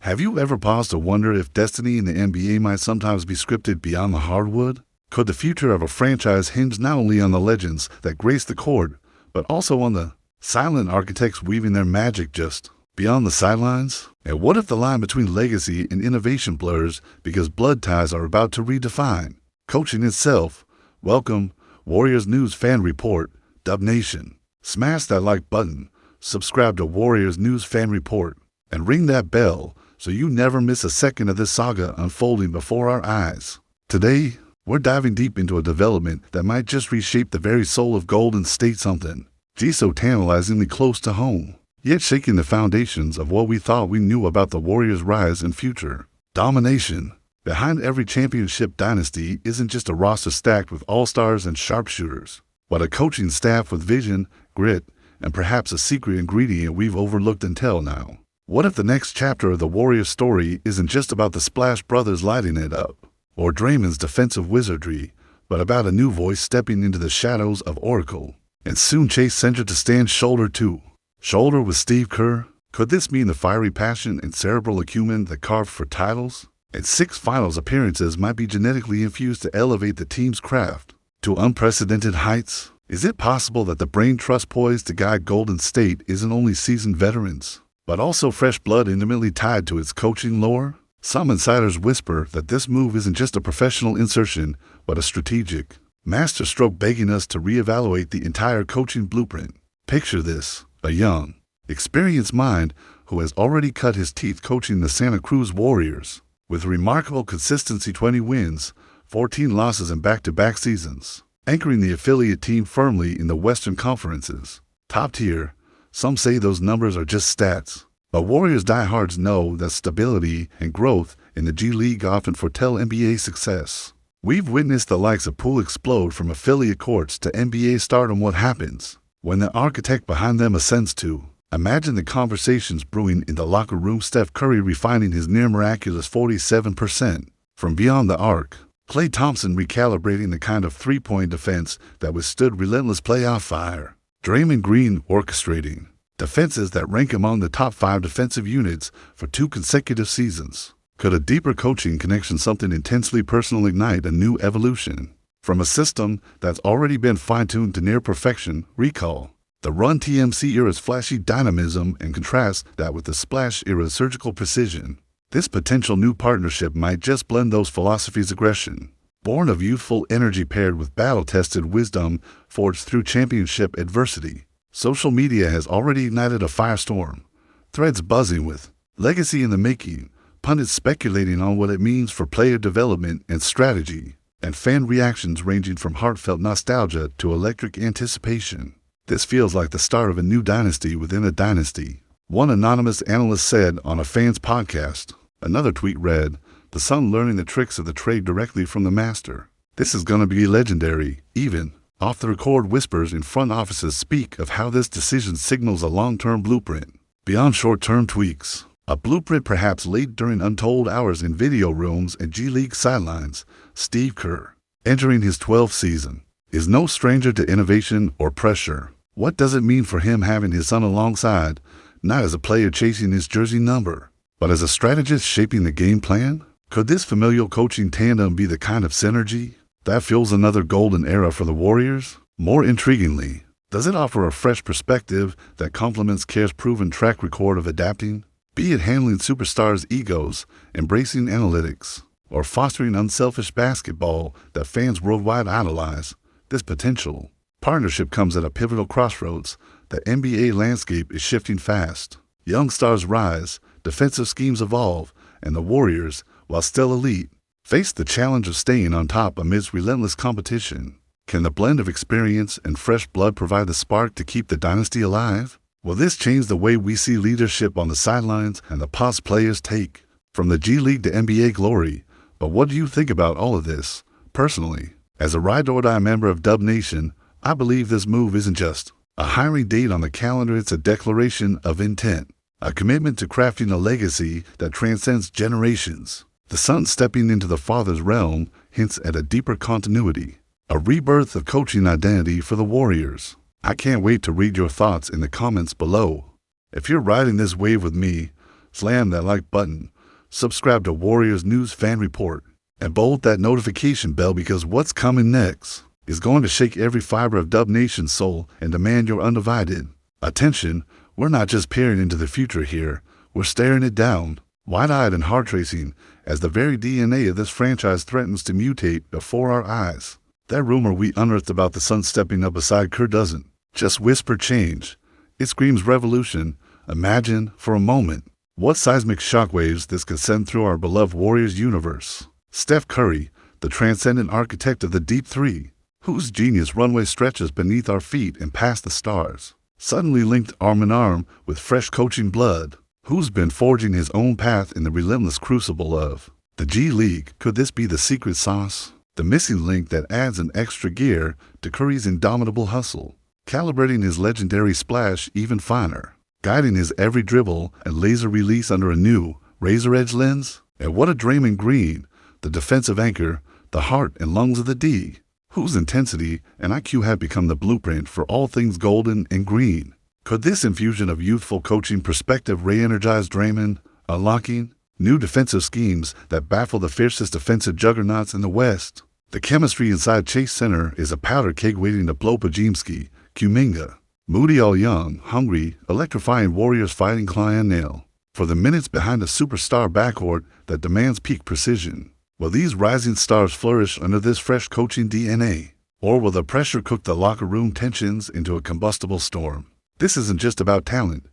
Have you ever paused to wonder if destiny in the NBA might sometimes be scripted beyond the hardwood? Could the future of a franchise hinge not only on the legends that grace the court, but also on the silent architects weaving their magic just beyond the sidelines? And what if the line between legacy and innovation blurs because blood ties are about to redefine coaching itself? Welcome, Warriors News Fan Report, Dub Nation. Smash that like button, subscribe to Warriors News Fan Report, and ring that bell so you never miss a second of this saga unfolding before our eyes. Today, we're diving deep into a development that might just reshape the very soul of Golden State, something so tantalizingly close to home, yet shaking the foundations of what we thought we knew about the Warriors' rise and future. Domination. Behind every championship dynasty isn't just a roster stacked with all-stars and sharpshooters, but a coaching staff with vision, grit, and perhaps a secret ingredient we've overlooked until now. What if the next chapter of the Warriors story isn't just about the Splash Brothers lighting it up, or Draymond's defensive wizardry, but about a new voice stepping into the shadows of Oracle, and soon Chase Center to stand shoulder to shoulder with Steve Kerr? Could this mean the fiery passion and cerebral acumen that carved for titles and 6 finals appearances might be genetically infused to elevate the team's craft to unprecedented heights? Is it possible that the brain trust poised to guide Golden State isn't only seasoned veterans, but also fresh blood intimately tied to its coaching lore? Some insiders whisper that this move isn't just a professional insertion, but a strategic masterstroke begging us to reevaluate the entire coaching blueprint. Picture this: a young, experienced mind who has already cut his teeth coaching the Santa Cruz Warriors, with remarkable consistency, 20 wins, 14 losses in back-to-back seasons, anchoring the affiliate team firmly in the Western Conference's top tier. Some say those numbers are just stats, but Warriors diehards know that stability and growth in the G League often foretell NBA success. We've witnessed the likes of Poole explode from affiliate courts to NBA stardom. What happens when the architect behind them ascends to? Imagine the conversations brewing in the locker room. Steph Curry refining his near-miraculous 47% from beyond the arc. Klay Thompson recalibrating the kind of three-point defense that withstood relentless playoff fire. Draymond Green orchestrating defenses that rank among the top 5 defensive units for 2 consecutive seasons. Could a deeper coaching connection, something intensely personal, ignite a new evolution from a system that's already been fine-tuned to near perfection? Recall the Run TMC era's flashy dynamism and contrast that with the Splash era's surgical precision. This potential new partnership might just blend those philosophies. Aggression, born of youthful energy paired with battle-tested wisdom forged through championship adversity. Social media has already ignited a firestorm, threads buzzing with legacy in the making, pundits speculating on what it means for player development and strategy, and fan reactions ranging from heartfelt nostalgia to electric anticipation. This feels like the start of a new dynasty within a dynasty, one anonymous analyst said on a fan's podcast. Another tweet read, "The son learning the tricks of the trade directly from the master. This is gonna be legendary." Even off-the-record whispers in front offices speak of how this decision signals a long-term blueprint, beyond short-term tweaks. A blueprint perhaps laid during untold hours in video rooms and G League sidelines. Steve Kerr, entering his 12th season, is no stranger to innovation or pressure. What does it mean for him having his son alongside, not as a player chasing his jersey number, but as a strategist shaping the game plan? Could this familial coaching tandem be the kind of synergy that fuels another golden era for the Warriors? More intriguingly, does it offer a fresh perspective that complements Kerr's proven track record of adapting, be it handling superstars' egos, embracing analytics, or fostering unselfish basketball that fans worldwide idolize? This potential partnership comes at a pivotal crossroads. The NBA landscape is shifting fast. Young stars rise, defensive schemes evolve, and the Warriors, while still elite, face the challenge of staying on top amidst relentless competition. Can the blend of experience and fresh blood provide the spark to keep the dynasty alive? Will this change the way we see leadership on the sidelines and the pause players take from the G League to NBA glory? But what do you think about all of this? Personally, as a ride-or-die member of Dub Nation, I believe this move isn't just a hiring date on the calendar. It's a declaration of intent, a commitment to crafting a legacy that transcends generations. The son stepping into the father's realm hints at a deeper continuity, a rebirth of coaching identity for the Warriors. I can't wait to read your thoughts in the comments below. If you're riding this wave with me, slam that like button, subscribe to Warriors News Fan Report, and bolt that notification bell because what's coming next is going to shake every fiber of Dub Nation's soul and demand your undivided attention. We're not just peering into the future here, we're staring it down, wide-eyed and heart-racing, as the very DNA of this franchise threatens to mutate before our eyes. That rumor we unearthed about the Sun stepping up beside Kerr doesn't just whisper change. It screams revolution. Imagine, for a moment, what seismic shockwaves this could send through our beloved Warriors universe. Steph Curry, the transcendent architect of the Deep Three, whose genius runway stretches beneath our feet and past the stars, suddenly linked arm in arm with fresh coaching blood, who's been forging his own path in the relentless crucible of the G League. Could this be the secret sauce? The missing link that adds an extra gear to Curry's indomitable hustle, calibrating his legendary splash even finer, guiding his every dribble and laser release under a new razor-edge lens. And what a Draymond Green, the defensive anchor, the heart and lungs of the D, whose intensity and IQ have become the blueprint for all things golden and green. Could this infusion of youthful coaching perspective re-energize Draymond, unlocking new defensive schemes that baffle the fiercest defensive juggernauts in the West? The chemistry inside Chase Center is a powder keg waiting to blow Pajimski, Kuminga, Moody all young, hungry, electrifying Warriors fighting Client Nail for the minutes behind a superstar backcourt that demands peak precision. Will these rising stars flourish under this fresh coaching DNA? Or will the pressure cook the locker room tensions into a combustible storm? This isn't just about talent.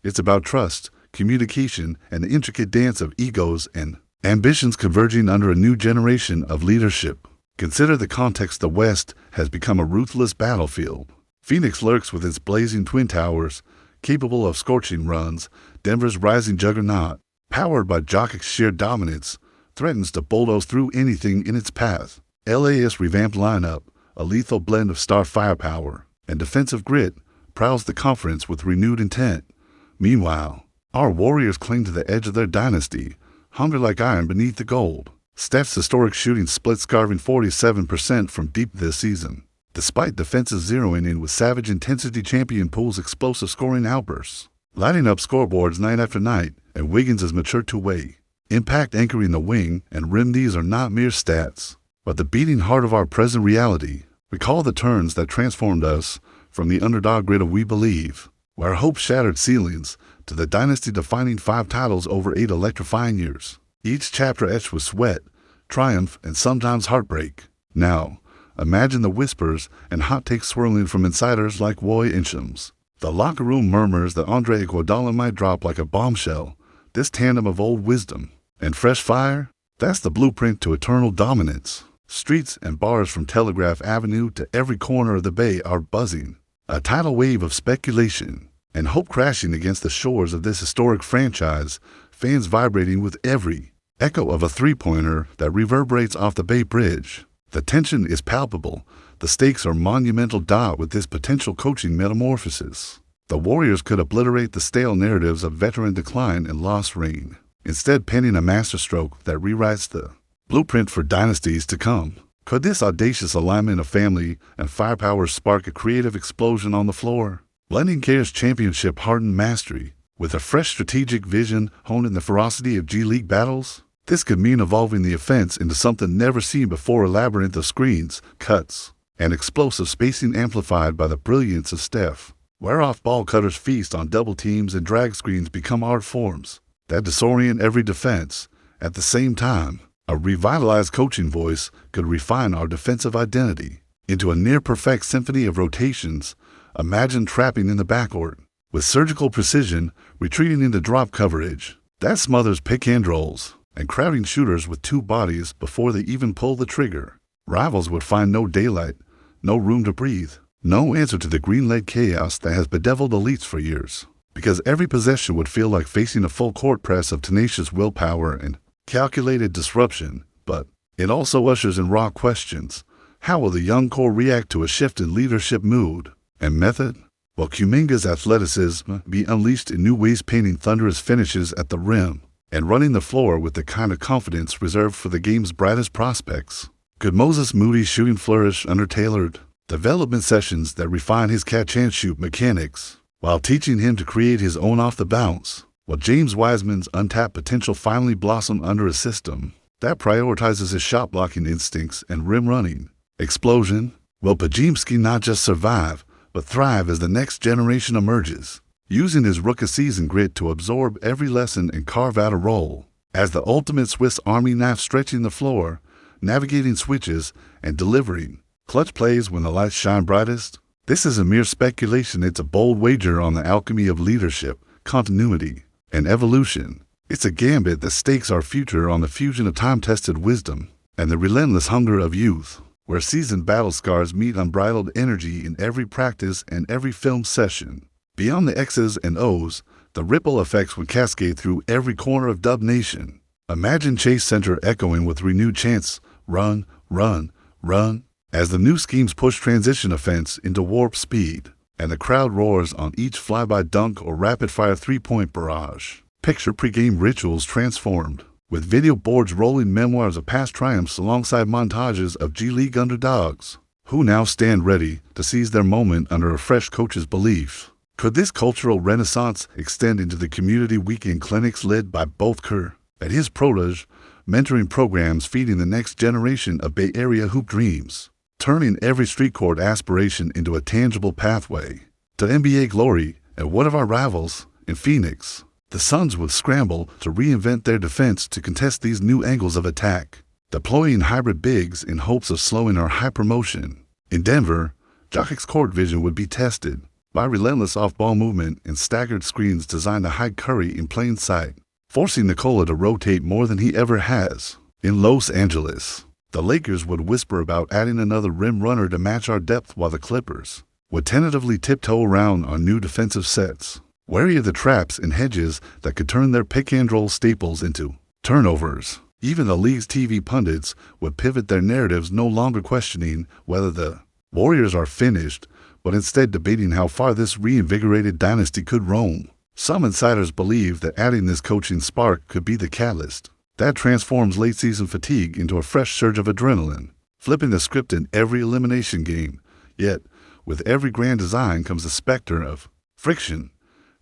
It's about trust, communication, and the intricate dance of egos and ambitions converging under a new generation of leadership. Consider the context. The West has become a ruthless battlefield. Phoenix lurks with its blazing twin towers, capable of scorching runs. Denver's rising juggernaut, powered by Jokic's sheer dominance, threatens to bulldoze through anything in its path. LA's revamped lineup, a lethal blend of star firepower and defensive grit, prowls the conference with renewed intent. Meanwhile, our Warriors cling to the edge of their dynasty, hunger like iron beneath the gold. Steph's historic shooting split scarving 47% from deep this season, despite defenses zeroing in with savage intensity. Champion Pool's explosive scoring outbursts, lighting up scoreboards night after night, and Wiggins' is mature two-way impact anchoring the wing and rim. These are not mere stats, but the beating heart of our present reality. Recall the turns that transformed us from the underdog grid of We Believe, where hope shattered ceilings, to the dynasty-defining 5 titles over 8 electrifying years, each chapter etched with sweat, triumph, and sometimes heartbreak. Now, imagine the whispers and hot takes swirling from insiders like Roy Inchams. The locker room murmurs that Andre Iguodala might drop like a bombshell. This tandem of old wisdom and fresh fire, that's the blueprint to eternal dominance. Streets and bars from Telegraph Avenue to every corner of the Bay are buzzing, a tidal wave of speculation and hope crashing against the shores of this historic franchise, fans vibrating with every echo of a three-pointer that reverberates off the Bay Bridge. The tension is palpable. The stakes are monumental. With this potential coaching metamorphosis, the Warriors could obliterate the stale narratives of veteran decline and lost reign, instead penning a masterstroke that rewrites the blueprint for dynasties to come. Could this audacious alignment of family and firepower spark a creative explosion on the floor, blending Kerr's championship-hardened mastery with a fresh strategic vision honed in the ferocity of G League battles? This could mean evolving the offense into something never seen before, a labyrinth of screens, cuts, and explosive spacing amplified by the brilliance of Steph, where off-ball cutters feast on double teams and drag screens become art forms that disorient every defense. At the same time, a revitalized coaching voice could refine our defensive identity into a near-perfect symphony of rotations. Imagine trapping in the backcourt with surgical precision, retreating into drop coverage that smothers pick and rolls, and crowding shooters with 2 bodies before they even pull the trigger. Rivals would find no daylight, no room to breathe, no answer to the green-led chaos that has bedeviled elites for years, because every possession would feel like facing a full court press of tenacious willpower and calculated disruption. But it also ushers in raw questions. How will the young core react to a shift in leadership mood and method? Will Kuminga's athleticism be unleashed in new ways, painting thunderous finishes at the rim and running the floor with the kind of confidence reserved for the game's brightest prospects? Could Moses Moody's shooting flourish under tailored development sessions that refine his catch-and-shoot mechanics while teaching him to create his own off the bounce? while James Wiseman's untapped potential finally blossomed under a system that prioritizes his shot-blocking instincts and rim running. Explosion? Will Podziemski not just survive, but thrive as the next generation emerges, using his rookie season grit to absorb every lesson and carve out a role as the ultimate Swiss Army knife, stretching the floor, navigating switches, and delivering clutch plays when the lights shine brightest? This isn't mere speculation, it's a bold wager on the alchemy of leadership, continuity, and evolution. It's a gambit that stakes our future on the fusion of time-tested wisdom and the relentless hunger of youth, where seasoned battle scars meet unbridled energy in every practice and every film session. Beyond the X's and O's, the ripple effects would cascade through every corner of Dub Nation. Imagine Chase Center echoing with renewed chants, "Run, run, run," as the new schemes push transition offense into warp speed, and the crowd roars on each flyby dunk or rapid-fire three-point barrage. Picture pregame rituals transformed, with video boards rolling memoirs of past triumphs alongside montages of G League underdogs, who now stand ready to seize their moment under a fresh coach's belief. Could this cultural renaissance extend into the community weekend clinics led by both Kerr and his protege, mentoring programs feeding the next generation of Bay Area hoop dreams, turning every street court aspiration into a tangible pathway to NBA glory? And one of our rivals, in Phoenix, the Suns would scramble to reinvent their defense to contest these new angles of attack, deploying hybrid bigs in hopes of slowing our hypermotion. In Denver, Jokic's court vision would be tested by relentless off-ball movement and staggered screens designed to hide Curry in plain sight, forcing Nikola to rotate more than he ever has. In Los Angeles, the Lakers would whisper about adding another rim runner to match our depth, while the Clippers would tentatively tiptoe around on new defensive sets, wary of the traps and hedges that could turn their pick-and-roll staples into turnovers. Even the league's TV pundits would pivot their narratives, no longer questioning whether the Warriors are finished, but instead debating how far this reinvigorated dynasty could roam. Some insiders believe that adding this coaching spark could be the catalyst that transforms late-season fatigue into a fresh surge of adrenaline, flipping the script in every elimination game. Yet, with every grand design comes the specter of friction.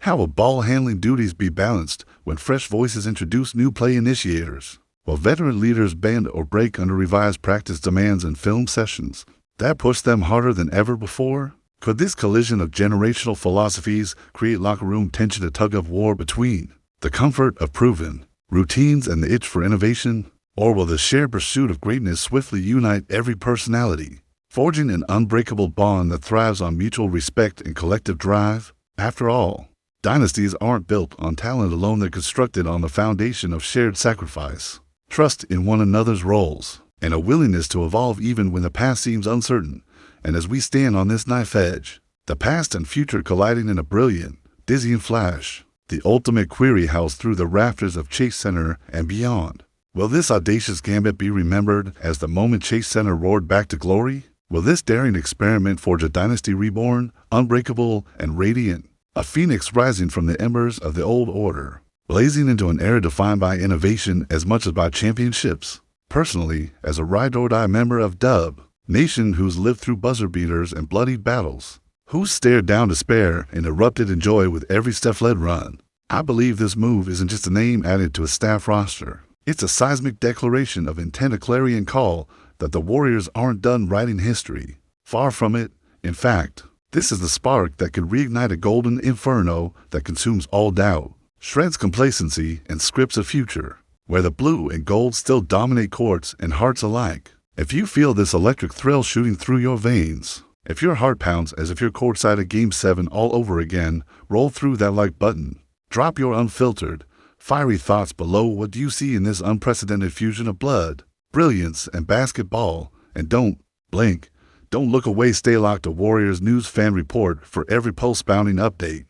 How will ball-handling duties be balanced when fresh voices introduce new play initiators, while veteran leaders bend or break under revised practice demands and film sessions that push them harder than ever before? Could this collision of generational philosophies create locker room tension, a tug-of-war between the comfort of proven routines and the itch for innovation? Or will the shared pursuit of greatness swiftly unite every personality, forging an unbreakable bond that thrives on mutual respect and collective drive? After all, dynasties aren't built on talent alone, they're constructed on the foundation of shared sacrifice, trust in one another's roles, and a willingness to evolve even when the past seems uncertain. And as we stand on this knife edge, the past and future colliding in a brilliant, dizzying flash, the ultimate query housed through the rafters of Chase Center and beyond. Will this audacious gambit be remembered as the moment Chase Center roared back to glory? Will this daring experiment forge a dynasty reborn, unbreakable and radiant? A phoenix rising from the embers of the old order, blazing into an era defined by innovation as much as by championships. Personally, as a ride-or-die member of Dub Nation who's lived through buzzer beaters and bloodied battles, who's stared down despair and erupted in joy with every Steph-led run, I believe this move isn't just a name added to a staff roster. It's a seismic declaration of intent, a clarion call that the Warriors aren't done writing history. Far from it. In fact, this is the spark that could reignite a golden inferno that consumes all doubt, shreds complacency, and scripts a future where the blue and gold still dominate courts and hearts alike. If you feel this electric thrill shooting through your veins, if your heart pounds as if you're courtside at Game 7 all over again, roll through that like button. Drop your unfiltered, fiery thoughts below. What do you see in this unprecedented fusion of blood, brilliance, and basketball? And don't blink. Don't look away. Stay locked to Warriors News Fan Report for every pulse-bounding update.